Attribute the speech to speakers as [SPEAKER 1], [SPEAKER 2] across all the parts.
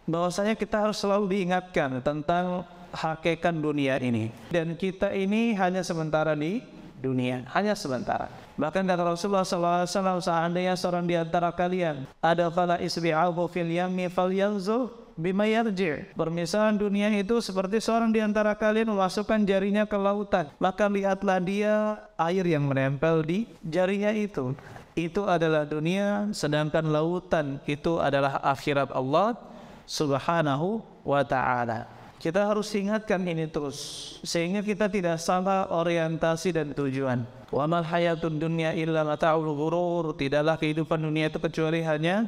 [SPEAKER 1] bahwasanya kita harus selalu diingatkan tentang hakikat dunia ini, dan kita ini hanya sementara di dunia, hanya sementara. Bahkan kata Rasulullah SAW, seandainya seorang di antara kalian ada fala isbi'ahu fil yammi falyanzur bima yarji'. Permisalan dunia itu seperti seorang di antara kalian memasukkan jarinya ke lautan, maka lihatlah dia air yang menempel di jarinya itu. Itu adalah dunia, sedangkan lautan itu adalah akhirat Allah Subhanahu wa ta'ala. Kita harus ingatkan ini terus, sehingga kita tidak salah orientasi dan tujuan. Wa mal hayatud dunya illa mata'ul ghurur. Tidaklah kehidupan dunia itu kecuali hanya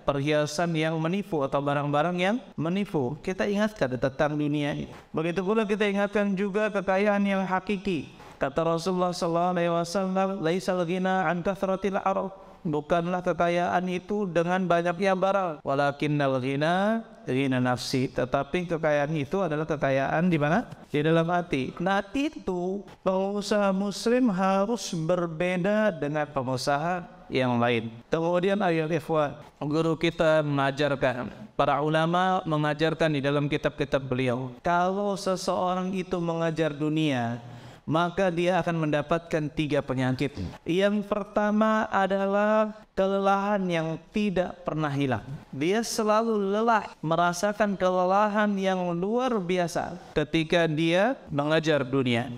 [SPEAKER 1] perhiasan yang menipu atau barang-barang yang menipu. Kita ingatkan tentang dunia ini. Begitu pula kita ingatkan juga kekayaan yang hakiki. Kata Rasulullah SAW, laisal ghina an kathratil arad. Bukanlah kekayaan itu dengan banyaknya barang, walakinnal ghina ghina nafsi. Tetapi kekayaan itu adalah kekayaan di mana? Di dalam hati. Nah, itu pengusaha muslim harus berbeda dengan pengusaha yang lain. Kemudian ayat ikhwan, guru kita mengajarkan, para ulama mengajarkan di dalam kitab-kitab beliau, kalau seseorang itu mengejar dunia, maka dia akan mendapatkan 3 penyakit. Yang pertama adalah kelelahan yang tidak pernah hilang. Dia selalu lelah, merasakan kelelahan yang luar biasa ketika dia mengejar dunia.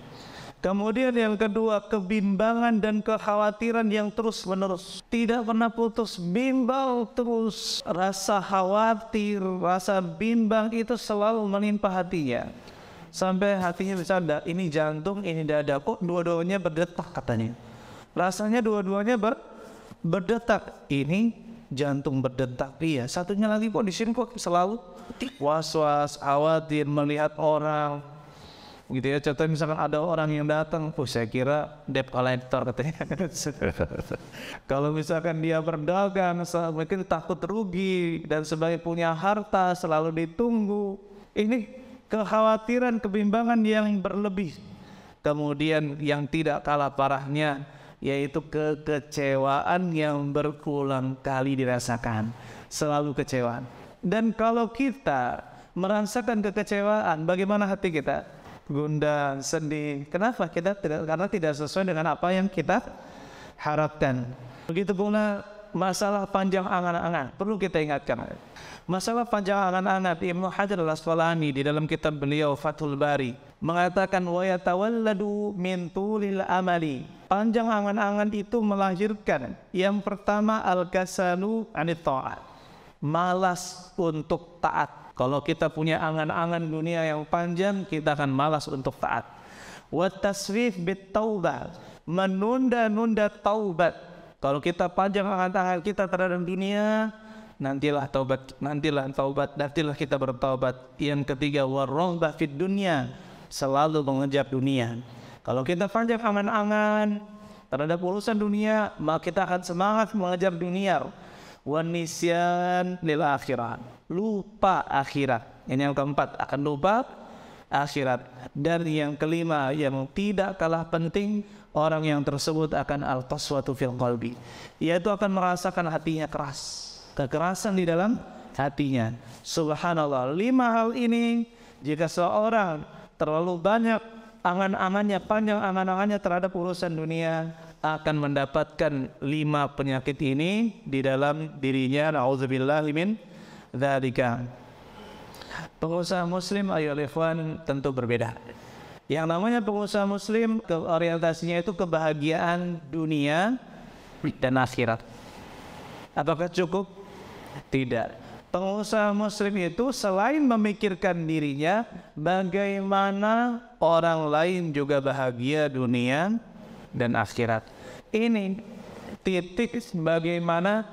[SPEAKER 1] Kemudian yang kedua, kebimbangan dan kekhawatiran yang terus menerus, tidak pernah putus, bimbang terus. Rasa khawatir, rasa bimbang itu selalu menimpa hatinya, sampai hatinya bisa, ini jantung, ini dada, kok dua-duanya berdetak katanya. Rasanya dua-duanya berdetak. Ini jantung berdetak, iya. Satunya lagi kok di sini kok selalu was-was, khawatir melihat orang. Gitu ya, contohnya misalkan ada orang yang datang, saya kira debt collector katanya. Kalau misalkan dia berdagang, mungkin takut rugi dan sebagai punya harta selalu ditunggu. Ini kekhawatiran, kebimbangan yang berlebih. Kemudian yang tidak kalah parahnya yaitu kekecewaan yang berulang kali dirasakan, selalu kecewaan. Dan kalau kita merasakan kekecewaan, bagaimana hati kita? Gundah, sedih. Kenapa? Karena tidak sesuai dengan apa yang kita harapkan. Begitu pula masalah panjang angan-angan, perlu kita ingatkan. Masalah panjang angan-angan, Ibnu Hajar al-Asqalani di dalam kitab beliau Fathul Bari mengatakan, wa yatawalladu min tulil amali. Panjang angan-angan itu melahirkan yang pertama al-kasalu anit ta'at, malas untuk taat. Kalau kita punya angan-angan dunia yang panjang, kita akan malas untuk taat. Wa taswif bit taubah, menunda-nunda taubat. Kalau kita panjang angan-angan kita terhadap dunia, nantilah nantilah kita bertaubat. Yang ketiga, warghbah fid dunya, selalu mengejar dunia. Kalau kita panjang angan-angan terhadap urusan dunia, maka kita akan semangat mengejar dunia. Wan nisyan lil akhirat, lupa akhirat. Yang keempat, akan lupa akhirat. Dan yang kelima, yang tidak kalah penting, orang yang tersebut akan al-qaswatu fil qalbi, yaitu akan merasakan hatinya keras, kekerasan di dalam hatinya. Subhanallah, 5 hal ini jika seorang terlalu banyak angan-angannya, panjang angan-angannya terhadap urusan dunia, akan mendapatkan 5 penyakit ini di dalam dirinya. Na'udzubillahi min dzalika. Pengusaha muslim, ayo ikhwan, tentu berbeda. Yang namanya pengusaha muslim, orientasinya itu kebahagiaan dunia dan akhirat. Apakah cukup? Tidak. Pengusaha muslim itu selain memikirkan dirinya, bagaimana orang lain juga bahagia dunia dan akhirat. Ini titik bagaimana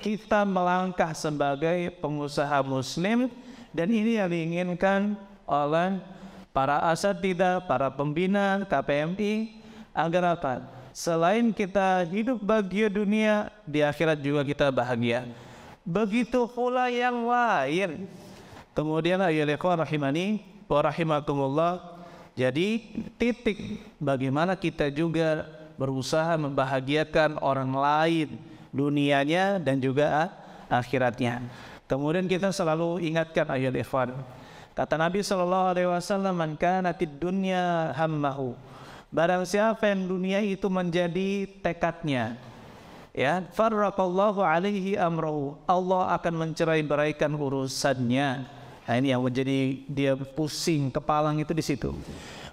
[SPEAKER 1] kita melangkah sebagai pengusaha muslim, dan ini yang diinginkan oleh para asatidzah, para pembina KPMI, agar apa? Selain kita hidup bahagia dunia, di akhirat juga kita bahagia. Begitu pula yang lain. Kemudian ayyuhal ikhwan rahimani wa rahimakumullah, jadi titik bagaimana kita juga berusaha membahagiakan orang lain dunianya dan juga akhiratnya. Kemudian kita selalu ingatkan ayat ikhwan. Kata Nabi SAW, "Man kanatid dunya hammahu." Barang siapa yang dunia itu menjadi tekadnya, ya, farraqallahu alaihi amrahu. Allah akan mencerai-beraikan urusannya. Nah, ini yang menjadi dia pusing, kepalang itu di situ.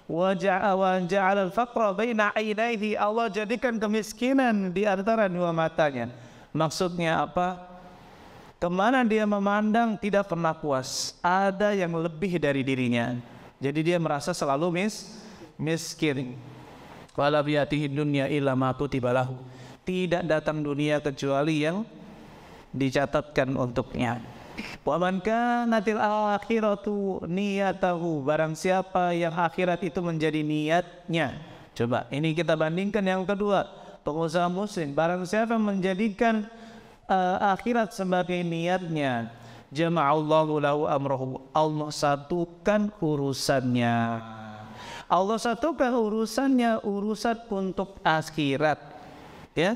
[SPEAKER 1] Wa ja'ala al-faqra baina 'ainaihi. Allah jadikan kemiskinan di antara dua matanya. Maksudnya apa? Kemana dia memandang tidak pernah puas. Ada yang lebih dari dirinya. Jadi dia merasa selalu miskin. Wala biyatihi dunya illa ma kutiba lahu. Tidak datang dunia kecuali yang dicatatkan untuknya. Wa man kanatil akhiratu niyatahu. Barang siapa yang akhirat itu menjadi niatnya. Coba ini kita bandingkan yang kedua. Pengusaha muslim, barang siapa yang menjadikan akhirat sebagai niatnya, jama'allahu lahu amrahu. Allah satukan urusannya. Allah satukan urusannya, urusan untuk akhirat. Ya.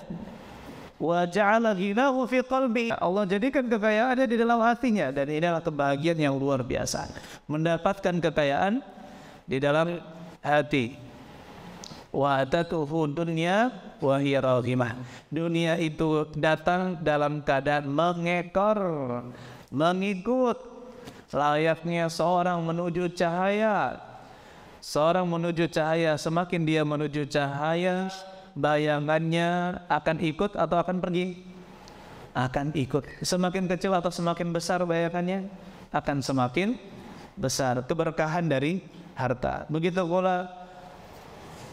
[SPEAKER 1] Wa ja'ala ghinahu fi qalbi. Allah jadikan kekayaannya di dalam hatinya, dan ini adalah kebahagiaan yang luar biasa. Mendapatkan kekayaan di dalam hati. Wa atatuhu dunya wa hiya raghimah. Dunia itu datang dalam keadaan mengekor, mengikut, layaknya seorang menuju cahaya. Seorang menuju cahaya, semakin dia menuju cahaya, bayangannya akan ikut atau akan pergi? Akan ikut. Semakin kecil atau semakin besar bayangannya? Akan semakin besar. Keberkahan dari harta. Begitu pula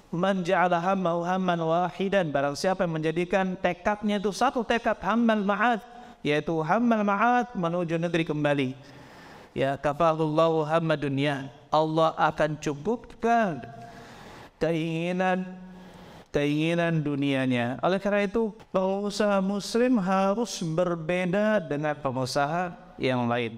[SPEAKER 1] man ja'ala hammahu hamman wahidan. Barang siapa yang menjadikan tekadnya itu satu tekad, hammal ma'ad, yaitu hammal ma'ad, menuju negeri kembali. Ya, kafalullahu hamma dunya. Allah akan cukupkan keinginan dunianya. Oleh karena itu, pengusaha muslim harus berbeda dengan pengusaha yang lain.